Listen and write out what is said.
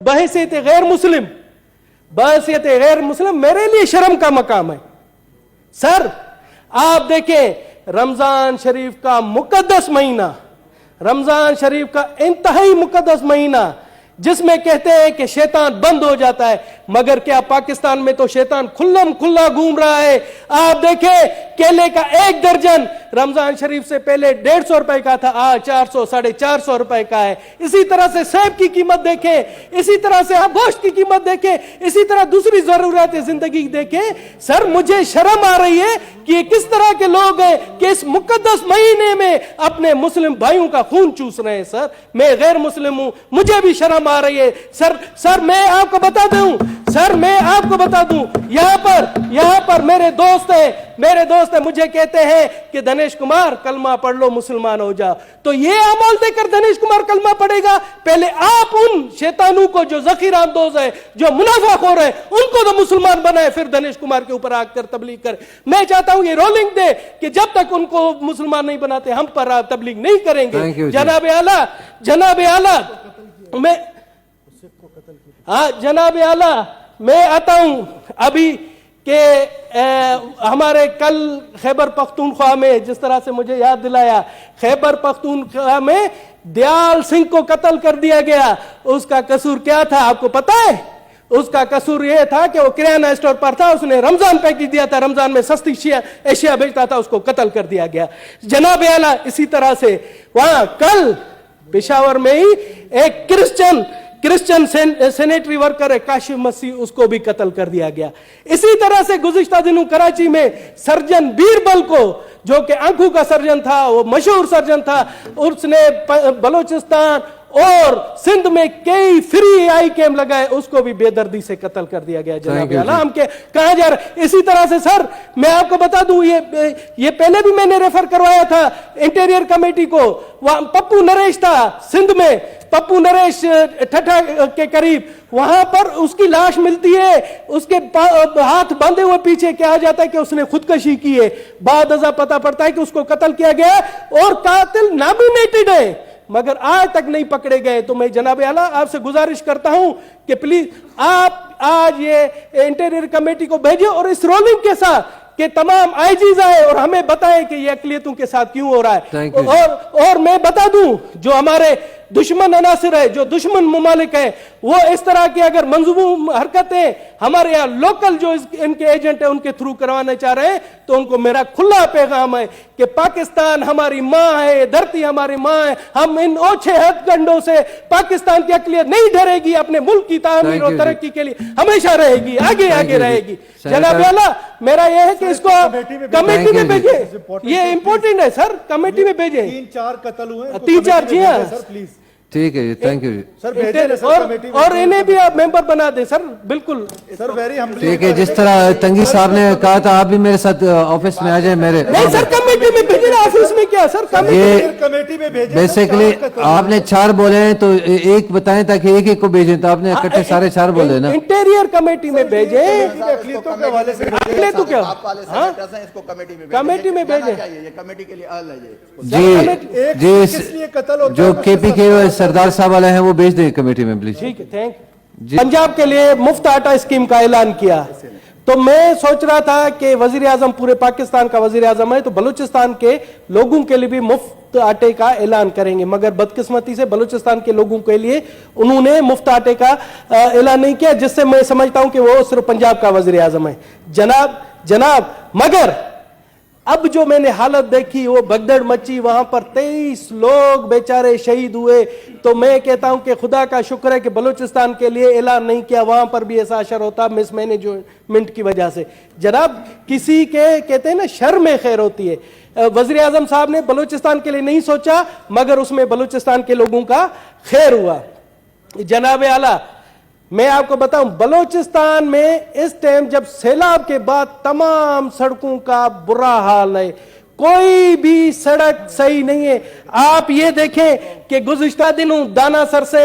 بحیثیت غیر مسلم میرے لیے شرم کا مقام ہے. سر آپ دیکھیں رمضان شریف کا مقدس مہینہ، رمضان شریف کا انتہائی مقدس مہینہ جس میں کہتے ہیں کہ شیطان بند ہو جاتا ہے، مگر کیا پاکستان میں تو شیطان کھلم کھلا گھوم رہا ہے. آپ دیکھیں کیلے کا ایک درجن رمضان شریف سے پہلے 150 روپے کا تھا، آج 400 450 روپے کا ہے. اسی طرح سے سیب کی قیمت دیکھیں، اسی طرح سے آپ گوشت کی قیمت دیکھیں، اسی طرح دوسری ضرورت زندگی دیکھیں. سر مجھے شرم آ رہی ہے کہ یہ کس طرح کے لوگ ہیں کہ اس مقدس مہینے میں اپنے مسلم بھائیوں کا خون چوس رہے ہیں. سر میں غیر مسلم ہوں، مجھے بھی شرم آ رہی ہے. سر میں آپ کو بتا دوں یہاں پر میرے دوست ہیں مجھے کہتے ہیں کہ دنیش کمار کلمہ پڑھ لو مسلمان ہو جا. تو یہ عمل دے کر دنیش کمار کلمہ پڑھے گا؟ پہلے آپ ان شیطانوں کو جو ذخیرہ اندوز ہے، جو منافع خور ہے، ان کو تو مسلمان بنائے، پھر دنیش کمار کے اوپر آ کر تبلیغ کر. میں چاہتا ہوں یہ رولنگ دے کہ جب تک ان کو مسلمان نہیں بناتے ہم پر تبلیغ نہیں کریں گے. جناب اعلیٰ میں آتا ہوں ابھی کہ ہمارے کل خیبر پختونخوا میں جس طرح سے مجھے یاد دلایا، خیبر پختونخوا میں دیال سنگھ کو قتل کر دیا گیا. اس کا قصور کیا تھا آپ کو پتا ہے؟ اس کا قصور یہ تھا کہ وہ کرانہ اسٹور پر تھا، اس نے رمضان پیکج دیا تھا، رمضان میں سستی اشیاء بیچتا تھا، اس کو قتل کر دیا گیا. جناب اعلیٰ اسی طرح سے وہاں کل پشاور میں ہی ایک کرسچن سینیٹری ورکر ہے کاشف مسیح، اس کو بھی قتل کر دیا گیا. اسی طرح سے گزشتہ دنوں کراچی میں سرجن بیربل کو، جو کہ آنکھوں کا سرجن تھا، وہ مشہور سرجن تھا، اس نے بلوچستان اور سندھ میں کئی فری آئی کیم لگائے، اس کو بھی بے دردی سے قتل کر دیا گیا. جناب اعلیٰ ہم کہاں جا رہے؟ اسی طرح سے سر میں آپ کو بتا دوں، یہ پہلے بھی میں نے ریفر کروایا تھا انٹیریئر کمیٹی کو. پپو نریش تھا سندھ میں، پپو نریش ٹھٹھا کے قریب، وہاں پر اس کی لاش ملتی ہے، اس کے ہاتھ باندھے ہوئے پیچھے کہا جاتا ہے کہ اس نے خودکشی کی ہے. بعد ازاں پتہ پڑتا ہے کہ اس کو قتل کیا گیا اور قاتل نامینیٹڈ ہے، مگر آج تک نہیں پکڑے گئے. تو میں جناب اعلیٰ آپ سے گزارش کرتا ہوں کہ پلیز آپ آج یہ انٹیریئر کمیٹی کو بھیجیں اور اس رولنگ کے ساتھ کہ تمام آئی جیز آئے اور ہمیں بتائیں کہ یہ اقلیتوں کے ساتھ کیوں ہو رہا ہے. اور میں بتا دوں جو ہمارے دشمن عناصر ہے، جو دشمن ممالک ہیں، وہ اس طرح کی اگر منظوم حرکتیں ہمارے یہاں لوکل جو ان کے ایجنٹ ہیں ان کے تھرو کروانا چاہ رہے ہیں، تو ان کو میرا کھلا پیغام ہے کہ پاکستان ہماری ماں ہے، دھرتی ہماری ماں ہے. ہم ان اوچھے ہتھ کنڈوں سے پاکستان کی اقلیت نہیں ڈرے گی، اپنے ملک کی تعمیر اور ترقی کے لیے ہمیشہ رہے گی، آگے رہے گی. جناب اعلیٰ میرا یہ ہے کہ اس کو کمیٹی میں بھیجیں، یہ امپورٹنٹ ہے سر، کمیٹی میں بھیجیں. 3-4 قتل ہوئے، 3-4 جی ہاں ٹھیک ہے. تھینک یو اور انہیں بھی آپ ممبر بنا دیں سر. بالکل سر، ویری ہمبلی. ٹھیک ہے. جس طرح تنگی صاحب نے کہا تھا آپ بھی میرے ساتھ آفس میں آ جائیں. میرے نہیں سر کمیٹی میں بھیجیں، آفس میں کیا سر، کمیٹی میں بھیجیں. بیسیکلی آپ نے 4 بولے ہیں تو ایک بتائیں تاکہ ایک کو بھیجیں، تو آپ نے اکٹھے سارے 4 بولے نا. انٹیریئر کمیٹی میں بھیجیں، اقلیتوں کے حوالے سے اقلیتوں کیا کمیٹی میں بھیجیں. جی جو کے پی کے سردار صاحب والے ہیں وہ بھیج دیں کمیٹی میں پلیز. ٹھیک ہے. تھینک. پنجاب کے لیے مفت آٹا اسکیم کا اعلان کیا، تو میں سوچ رہا تھا کہ وزیر اعظم پورے پاکستان کا وزیر اعظم ہے، تو بلوچستان کے لوگوں کے لیے بھی مفت آٹے کا اعلان کریں گے، مگر بدقسمتی سے بلوچستان کے لوگوں کے لیے انہوں نے مفت آٹے کا اعلان نہیں کیا، جس سے میں سمجھتا ہوں کہ وہ صرف پنجاب کا وزیر اعظم ہے. جناب مگر اب جو میں نے حالت دیکھی وہ بگدڑ مچی، وہاں پر 23 لوگ بیچارے شہید ہوئے. تو میں کہتا ہوں کہ خدا کا شکر ہے کہ بلوچستان کے لیے اعلان نہیں کیا، وہاں پر بھی ایسا اثر ہوتا مس مینجمنٹ کی وجہ سے. جناب کسی کے کہتے ہیں نا شر میں خیر ہوتی ہے. وزیر اعظم صاحب نے بلوچستان کے لیے نہیں سوچا، مگر اس میں بلوچستان کے لوگوں کا خیر ہوا. جناب اعلیٰ میں آپ کو بتاؤں بلوچستان میں اس ٹائم جب سیلاب کے بعد تمام سڑکوں کا برا حال ہے، کوئی بھی سڑک صحیح نہیں ہے. آپ یہ دیکھیں کہ گزشتہ دنوں دانا سر سے